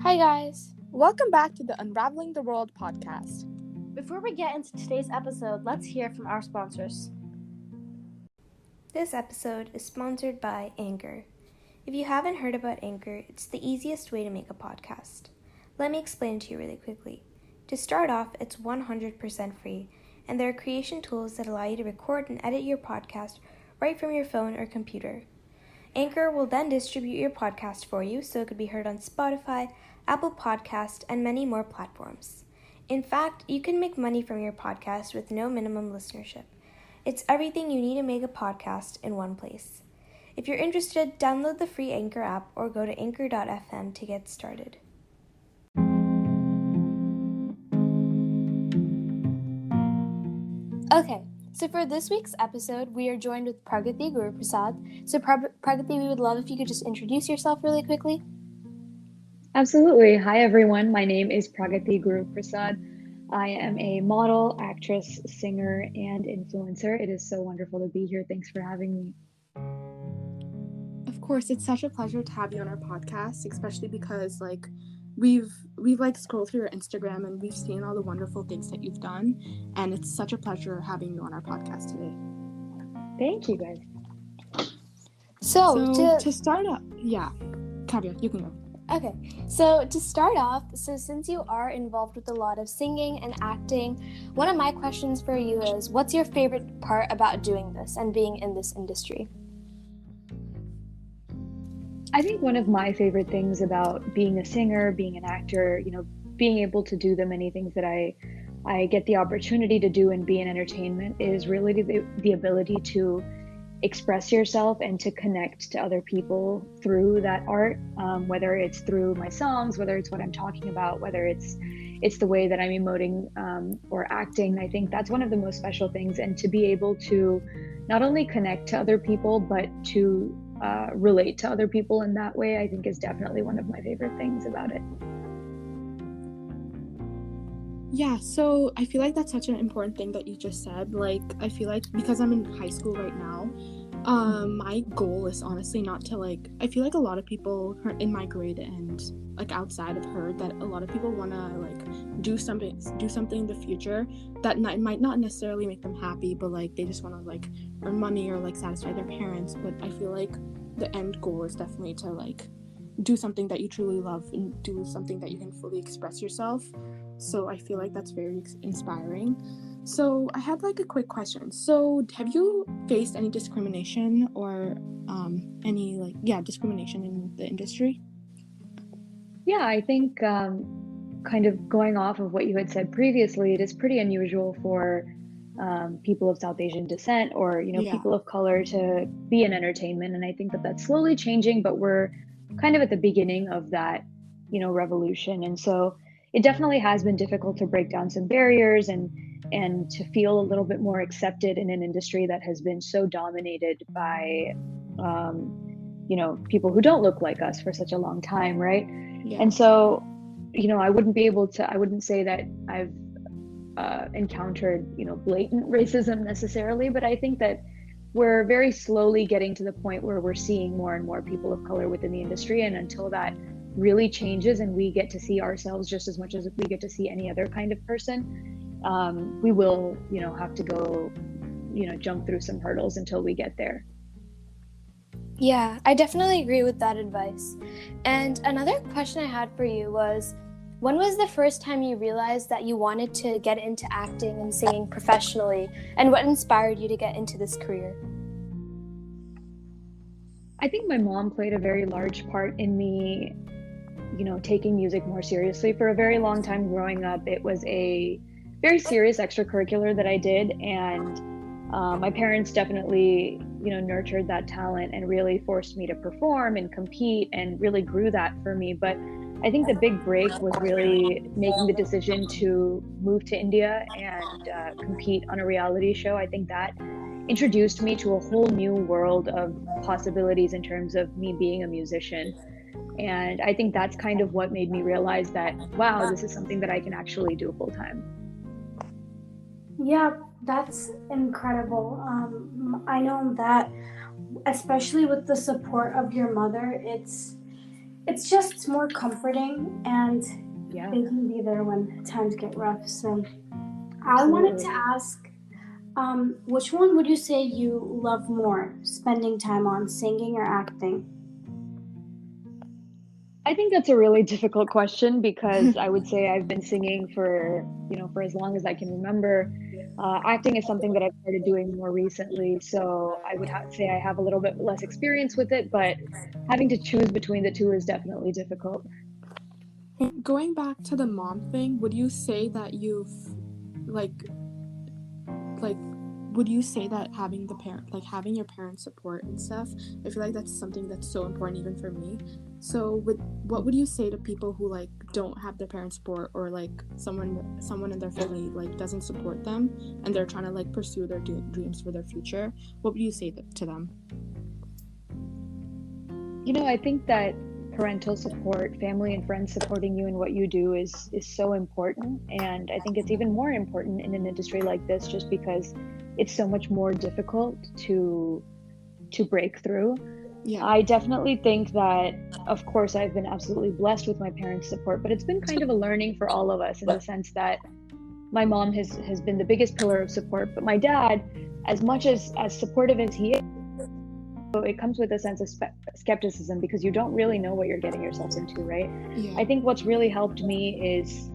Hi guys! Welcome back to the Unraveling the World podcast. Before we get into today's episode, let's hear from our sponsors. This episode is sponsored by Anchor. If you haven't heard about Anchor, it's the easiest way to make a podcast. Let me explain it to you really quickly. To start off, it's 100% free, and there are creation tools that allow you to record and edit your podcast right from your phone or computer. Anchor will then distribute your podcast for you so it could be heard on Spotify, Apple Podcast, and many more platforms. In fact, you can make money from your podcast with no minimum listenership. It's everything you need to make a podcast in one place. If you're interested, download the free Anchor app or go to anchor.fm to get started. Okay, so for this week's episode, we are joined with Pragathi Guruprasad. So Pragathi, we would love if you could just introduce yourself really quickly. Absolutely. Hi, everyone. My name is Pragathi Guruprasad. I am a model, actress, singer, and influencer. It is so wonderful to be here. Thanks for having me. Of course, it's such a pleasure to have you on our podcast, especially because we've scrolled through your Instagram and we've seen all the wonderful things that you've done, and it's such a pleasure having you on our podcast today. Thank you, guys. So to start up, Kavya, you can go. Okay, so to start off, since you are involved with a lot of singing and acting, one of my questions for you is, what's your favorite part about doing this and being in this industry? I think one of my favorite things about being a singer, being an actor, being able to do the many things that I get the opportunity to do and be in entertainment is really the ability to express yourself and to connect to other people through that art, whether it's through my songs, whether it's what I'm talking about, whether it's the way that I'm emoting or acting. I think that's one of the most special things, and to be able to not only connect to other people, but to relate to other people in that way, I think is definitely one of my favorite things about it. Yeah, so I feel like that's such an important thing that you just said. I feel like because I'm in high school right now, my goal is honestly not to I feel like a lot of people in my grade and outside have heard that a lot of people want to do something in the future that might not necessarily make them happy, but they just want to earn money or satisfy their parents. But I feel like the end goal is definitely to do something that you truly love and do something that you can fully express yourself. So I feel like that's very inspiring. So I had a quick question. So have you faced any discrimination or discrimination in the industry? Yeah, I think kind of going off of what you had said previously, it is pretty unusual for people of South Asian descent or people of color to be in entertainment, and I think that that's slowly changing, but we're kind of at the beginning of that revolution. And so it definitely has been difficult to break down some barriers and to feel a little bit more accepted in an industry that has been so dominated by people who don't look like us for such a long time, right? Yeah. And so I wouldn't say that I've encountered blatant racism necessarily, but I think that we're very slowly getting to the point where we're seeing more and more people of color within the industry, and until that really changes and we get to see ourselves just as much as we get to see any other kind of person, we will have to go jump through some hurdles until we get there. Yeah, I definitely agree with that advice. And another question I had for you was, when was the first time you realized that you wanted to get into acting and singing professionally, and what inspired you to get into this career? I think my mom played a very large part in me, taking music more seriously. For a very long time growing up, it was a very serious extracurricular that I did, and my parents definitely, nurtured that talent and really forced me to perform and compete and really grew that for me. But I think the big break was really making the decision to move to India and compete on a reality show. I think that introduced me to a whole new world of possibilities in terms of me being a musician. And I think that's kind of what made me realize that, wow, this is something that I can actually do full time. Yeah, that's incredible. I know that, especially with the support of your mother, it's just more comforting, and Yeah. they can be there when times get rough. So I wanted to ask, which one would you say you love more, spending time on, singing or acting? I think that's a really difficult question because I would say I've been singing for as long as I can remember. Acting is something that I've started doing more recently, so I would say I have a little bit less experience with it, but having to choose between the two is definitely difficult. Going back to the mom thing, would you say that you've like would you say that having your parents' support and stuff, I feel like that's something that's so important even for me. So what would you say to people who like don't have their parents' support, or like someone in their family like doesn't support them and they're trying to like pursue their dreams for their future? What would you say to them? I think that parental support, family and friends supporting you in what you do is so important. And I think it's even more important in an industry like this, just because it's so much more difficult to break through. Yeah. I definitely think that, of course, I've been absolutely blessed with my parents' support, but it's been kind of a learning for all of us in the sense that my mom has been the biggest pillar of support, but my dad, as much as supportive as he is, it comes with a sense of skepticism because you don't really know what you're getting yourselves into, right? Yeah. I think what's really helped me is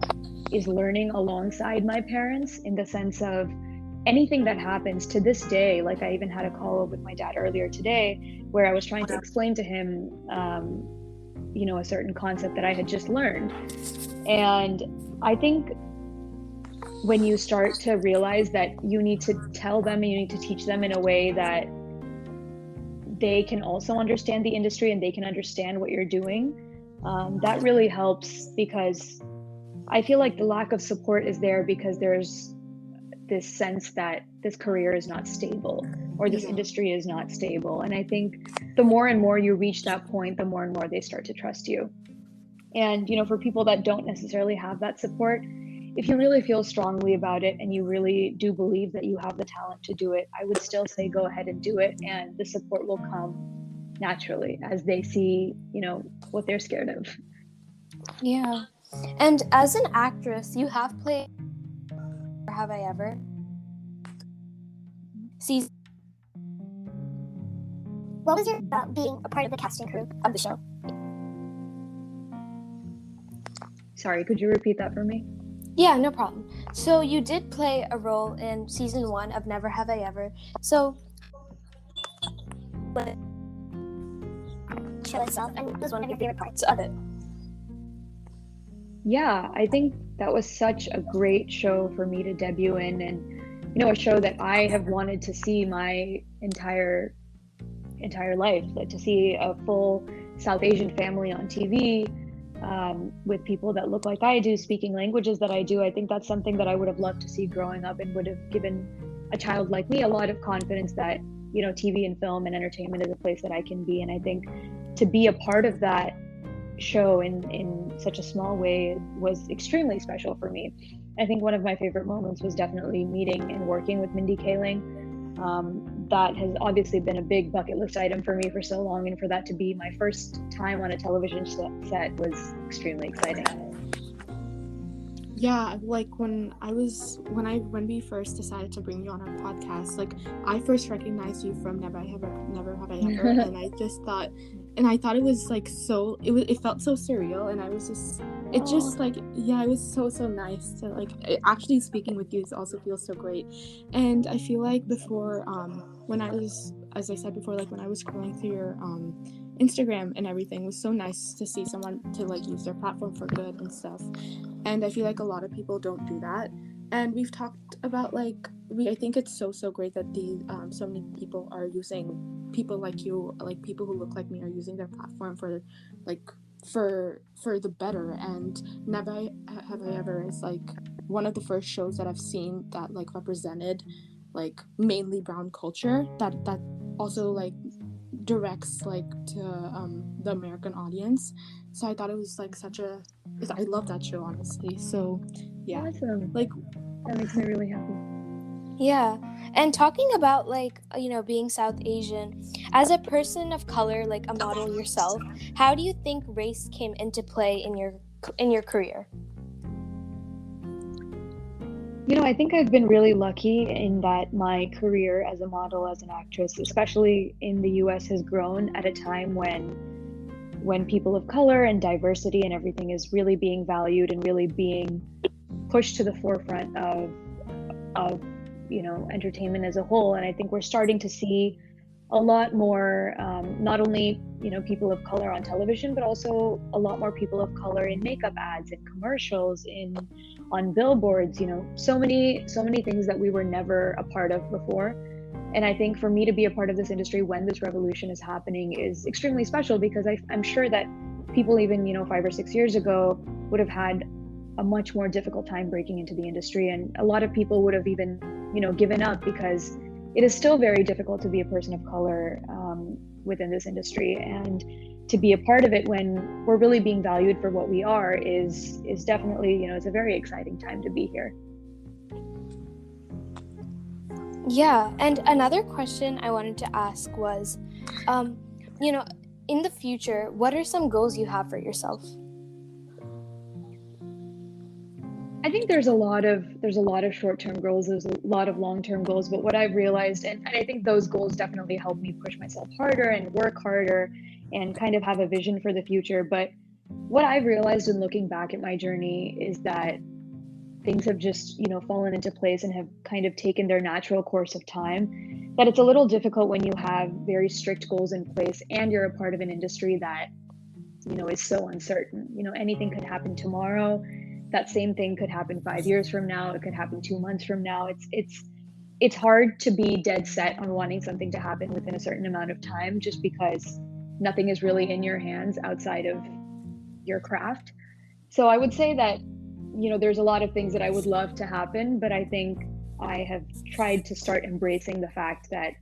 learning alongside my parents, in the sense of anything that happens to this day. Like, I even had a call with my dad earlier today where I was trying to explain to him a certain concept that I had just learned. And I think when you start to realize that you need to tell them and you need to teach them in a way that they can also understand the industry and they can understand what you're doing, that really helps, because I feel like the lack of support is there because there's this sense that this career is not stable, or this industry is not stable. And I think the more and more you reach that point, the more and more they start to trust you. And, for people that don't necessarily have that support, if you really feel strongly about it and you really do believe that you have the talent to do it, I would still say go ahead and do it, and the support will come naturally as they see, what they're scared of. Yeah. And as an actress, you have played Have I Ever? What was your about being a part of the casting crew of the show? Sorry, could you repeat that for me? Yeah, no problem. So you did play a role in season 1 of Never Have I Ever. So The show itself, and what was one of your favorite parts of it? Yeah, I think that was such a great show for me to debut in, and a show that I have wanted to see my entire life, like to see a full South Asian family on TV, with people that look like I do, speaking languages that I do. I think that's something that I would have loved to see growing up, and would have given a child like me a lot of confidence that, TV and film and entertainment is a place that I can be. And I think to be a part of that show in such a small way was extremely special for me. I think one of my favorite moments was definitely meeting and working with Mindy Kaling. That has obviously been a big bucket list item for me for so long, and for that to be my first time on a television set was extremely exciting. Yeah, like when we first decided to bring you on our podcast, like I first recognized you from Never Have I Ever, and I just thought, it was like it felt so surreal, and I was just, it just like, yeah, it was so nice to like, actually speaking with you also feels so great. And I feel like before, as I said before, like when I was scrolling through your Instagram and everything, it was so nice to see someone to like use their platform for good and stuff. And I feel like a lot of people don't do that. And we've talked about like, I think it's so great that so many people are using people like you, like people who look like me, are using their platform for the better. And Never Have I Ever is like one of the first shows that I've seen that like represented like mainly brown culture, that also like directs like to the American audience. So I thought it was like I love that show, honestly. So yeah. Awesome. Like, that makes me really happy. Yeah. And talking about being South Asian, as a person of color, like a model yourself, how do you think race came into play in your career? I think I've been really lucky in that my career as a model, as an actress, especially in the US, has grown at a time when people of color and diversity and everything is really being valued and really being pushed to the forefront of entertainment as a whole. And I think we're starting to see a lot more, not only people of color on television, but also a lot more people of color in makeup ads and commercials, on billboards. So many things that we were never a part of before. And I think for me to be a part of this industry when this revolution is happening is extremely special, because I'm sure that people even 5 or 6 years ago would have had a much more difficult time breaking into the industry, and a lot of people would have even given up, because it is still very difficult to be a person of color within this industry. And to be a part of it when we're really being valued for what we are is definitely, it's a very exciting time to be here. Yeah, and another question I wanted to ask was, in the future, what are some goals you have for yourself? I think there's a lot of short-term goals, there's a lot of long-term goals, but what I've realized, and I think those goals definitely help me push myself harder and work harder and kind of have a vision for the future. But what I've realized in looking back at my journey is that things have just, fallen into place and have kind of taken their natural course of time, that it's a little difficult when you have very strict goals in place and you're a part of an industry that, is so uncertain. Anything could happen tomorrow. That same thing could happen 5 years from now. It could happen 2 months from now. It's hard to be dead set on wanting something to happen within a certain amount of time, just because nothing is really in your hands outside of your craft. So I would say that, there's a lot of things that I would love to happen, but I think I have tried to start embracing the fact that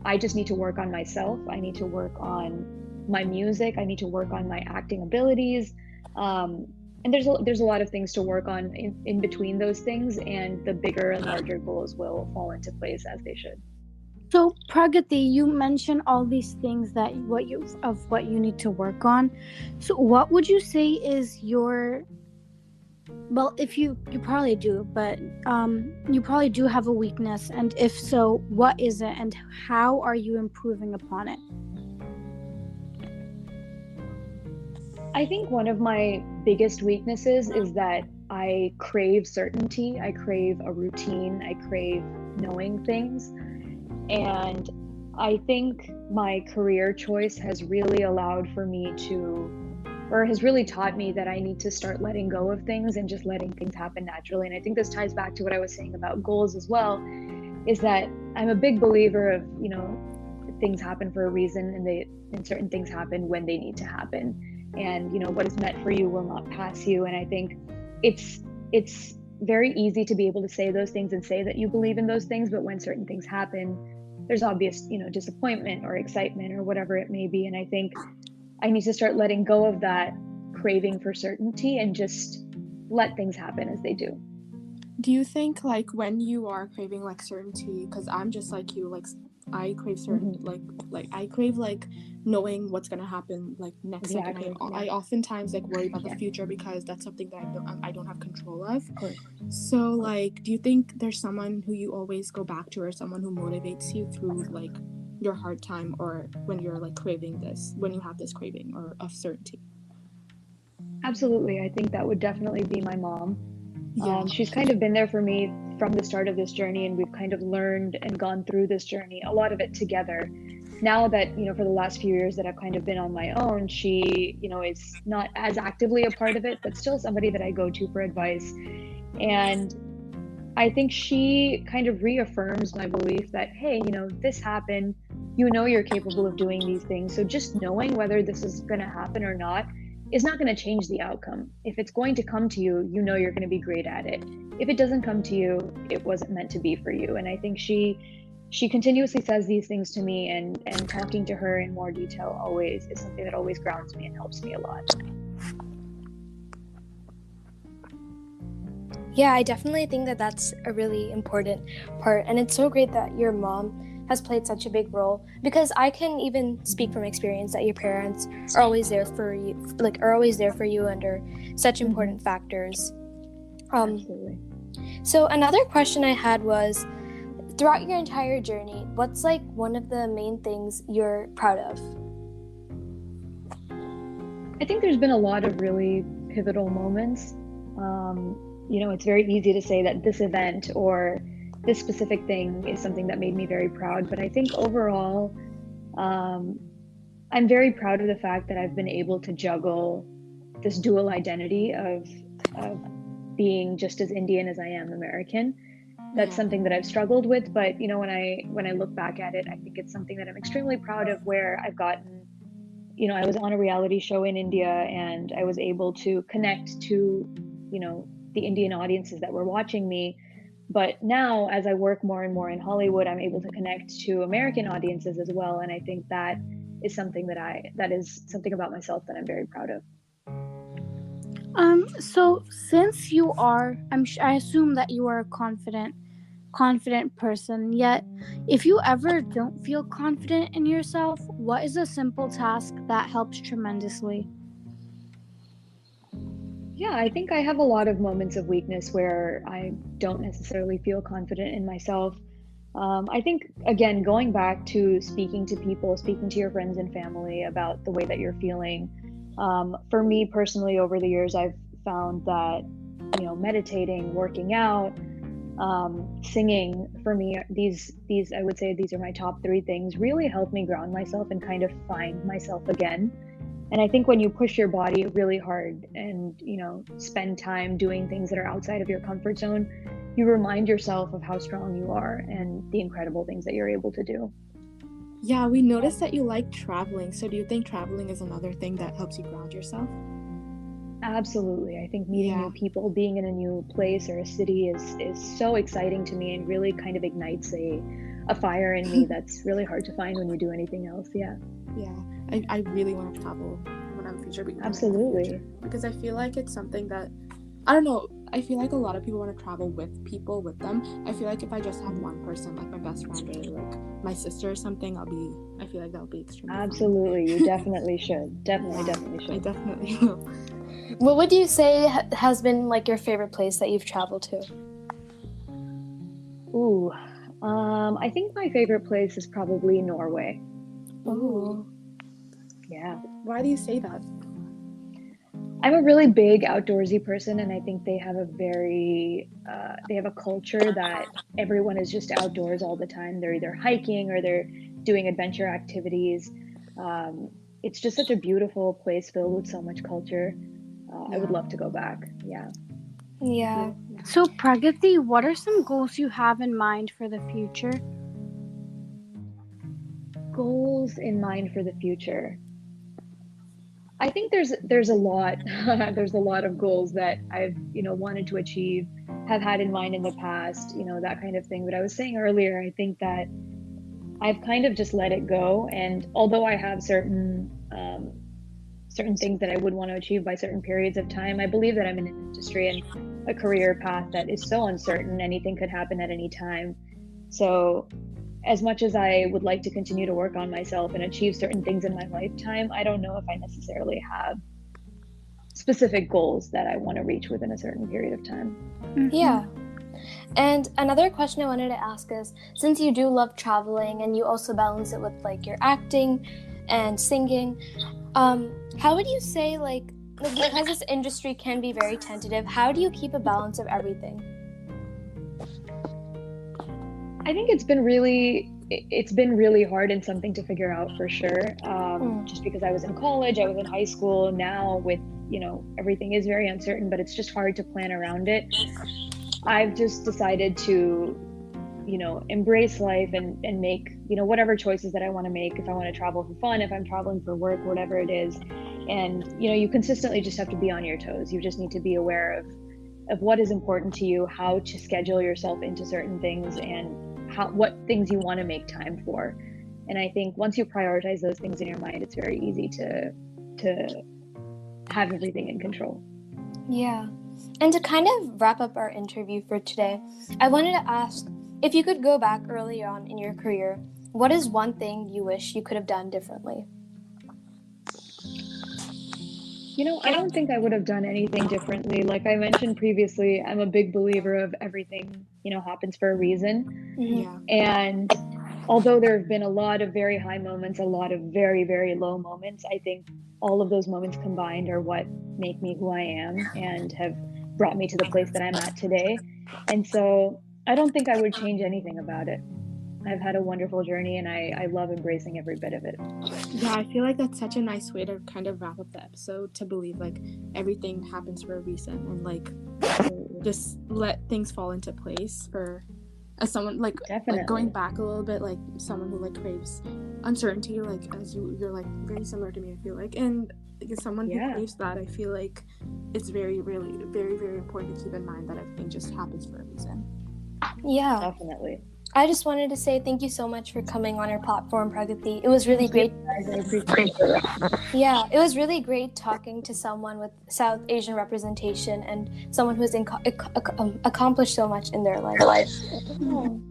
I just need to work on myself. I need to work on my music. I need to work on my acting abilities. And there's a lot of things to work on in between those things, and the bigger and larger goals will fall into place as they should. So Pragathi, you mentioned all these things that what you need to work on. So what would you say is your, well, if you probably do, but you probably do have a weakness, and if so, what is it and how are you improving upon it? I think one of my biggest weaknesses is that I crave certainty. I crave a routine. I crave knowing things. And I think my career choice has really allowed for me has really taught me that I need to start letting go of things and just letting things happen naturally. And I think this ties back to what I was saying about goals as well, is that I'm a big believer of, things happen for a reason, and certain things happen when they need to happen. And what is meant for you will not pass you. And I think it's very easy to be able to say those things and say that you believe in those things, but when certain things happen, there's obvious disappointment or excitement or whatever it may be. And I think I need to start letting go of that craving for certainty and just let things happen as they do. Do you think when you are craving certainty, because I'm just like you, I crave certainty, I crave knowing what's gonna happen next Exactly, second. I yeah. oftentimes worry about the future, because that's something that I don't have control of. Of course. So do you think there's someone who you always go back to, or someone who motivates you through your hard time, or when you're craving this, when you have this craving or of certainty? Absolutely. I think that would definitely be my mom. Yeah. She's kind of been there for me from the start of this journey, and we've kind of learned and gone through this journey, a lot of it together. Now that, for the last few years that I've kind of been on my own, she, is not as actively a part of it, but still somebody that I go to for advice. And I think she kind of reaffirms my belief that, hey, this happened, you're capable of doing these things. So just knowing whether this is going to happen or not is not going to change the outcome. If it's going to come to you, you're going to be great at it. If it doesn't come to you, it wasn't meant to be for you. And I think she continuously says these things to me, and talking to her in more detail always is something that always grounds me and helps me a lot. Yeah, I definitely think that that's a really important part. And it's so great that your mom has played such a big role, because I can even speak from experience that your parents are always there for you, under such important factors. Absolutely. So another question I had was, throughout your entire journey, what's like one of the main things you're proud of? I think there's been a lot of really pivotal moments. It's very easy to say that this event or this specific thing is something that made me very proud, but I think overall, I'm very proud of the fact that I've been able to juggle this dual identity of being just as Indian as I am American. That's something that I've struggled with, but when I look back at it, I think it's something that I'm extremely proud of, where I've gotten, I was on a reality show in India, and I was able to connect to, the Indian audiences that were watching me. But now, as I work more and more in Hollywood, I'm able to connect to American audiences as well. And I think that is something that is something about myself that I'm very proud of. So since you are, I assume that you are a confident person, yet if you ever don't feel confident in yourself, what is a simple task that helps tremendously? Yeah, I think I have a lot of moments of weakness where I don't necessarily feel confident in myself. I think, again, going back to speaking to people, speaking to your friends and family about the way that you're feeling. For me personally, over the years, I've found that, meditating, working out, singing, for me, these I would say these are my top 3 things, really help me ground myself and kind of find myself again. And I think when you push your body really hard and, spend time doing things that are outside of your comfort zone, you remind yourself of how strong you are and the incredible things that you're able to do. Yeah, we noticed that you like traveling. So do you think traveling is another thing that helps you ground yourself? Absolutely. I think meeting new people, being in a new place or a city is so exciting to me, and really kind of ignites a fire in me that's really hard to find when you do anything else. Yeah. Yeah. I really want to travel when I'm future. Absolutely. Because I feel like it's something that, I don't know, I feel like a lot of people want to travel with people with them. I feel like if I just had one person, like my best friend or like my sister or something, I feel like that would be extremely Absolutely. fun. You definitely should. Definitely should. I definitely will. What would you say has been like your favorite place that you've traveled to? Ooh, I think my favorite place is probably Norway. Ooh. Yeah. Why do you say that? I'm a really big outdoorsy person, and I think they have they have a culture that everyone is just outdoors all the time. They're either hiking or they're doing adventure activities. It's just such a beautiful place filled with so much culture. I would love to go back. Yeah. Yeah. So Pragathi, what are some goals you have in mind for the future? Goals in mind for the future. I think there's a lot there's a lot of goals that I've wanted to achieve, have had in mind in the past, that kind of thing. But I was saying earlier, I think that I've kind of just let it go, and although I have certain things that I would want to achieve by certain periods of time, I believe that I'm in an industry and a career path that is so uncertain. Anything could happen at any time. So as much as I would like to continue to work on myself and achieve certain things in my lifetime, I don't know if I necessarily have specific goals that I want to reach within a certain period of time. Mm-hmm. Yeah. And another question I wanted to ask is, since you do love traveling and you also balance it with like your acting and singing, how would you say, like because this industry can be very tentative, how do you keep a balance of everything? I think it's been really hard and something to figure out for sure. Just because I was in college, I was in high school. Now with, everything is very uncertain, but it's just hard to plan around it. I've just decided to, embrace life and make, whatever choices that I want to make. If I want to travel for fun, if I'm traveling for work, whatever it is. And, you consistently just have to be on your toes. You just need to be aware of what is important to you, how to schedule yourself into certain things, and what things you want to make time for. And I think once you prioritize those things in your mind, it's very easy to have everything in control. Yeah. And to kind of wrap up our interview for today, I wanted to ask, if you could go back early on in your career, what is one thing you wish you could have done differently? I don't think I would have done anything differently. Like I mentioned previously, I'm a big believer of everything, happens for a reason. Yeah. And although there have been a lot of very high moments, a lot of very, very low moments, I think all of those moments combined are what make me who I am and have brought me to the place that I'm at today. And so I don't think I would change anything about it. I've had a wonderful journey and I love embracing every bit of it. Yeah, I feel like that's such a nice way to kind of wrap up the episode, to believe like everything happens for a reason and like just let things fall into place for as someone like going back a little bit, like someone who like craves uncertainty, like as you're like very similar to me, I feel like, and as someone who craves that, I feel like it's very, really, very, very important to keep in mind that everything just happens for a reason. Yeah, definitely. I just wanted to say thank you so much for coming on our platform, Pragathi. It was really great. I appreciate it. Yeah, it was really great talking to someone with South Asian representation and someone who's accomplished so much in their life. Oh.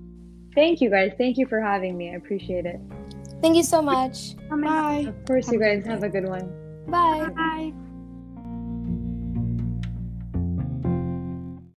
Thank you guys. Thank you for having me. I appreciate it. Thank you so much. Bye. Of course, you guys have a good one. Bye. Bye.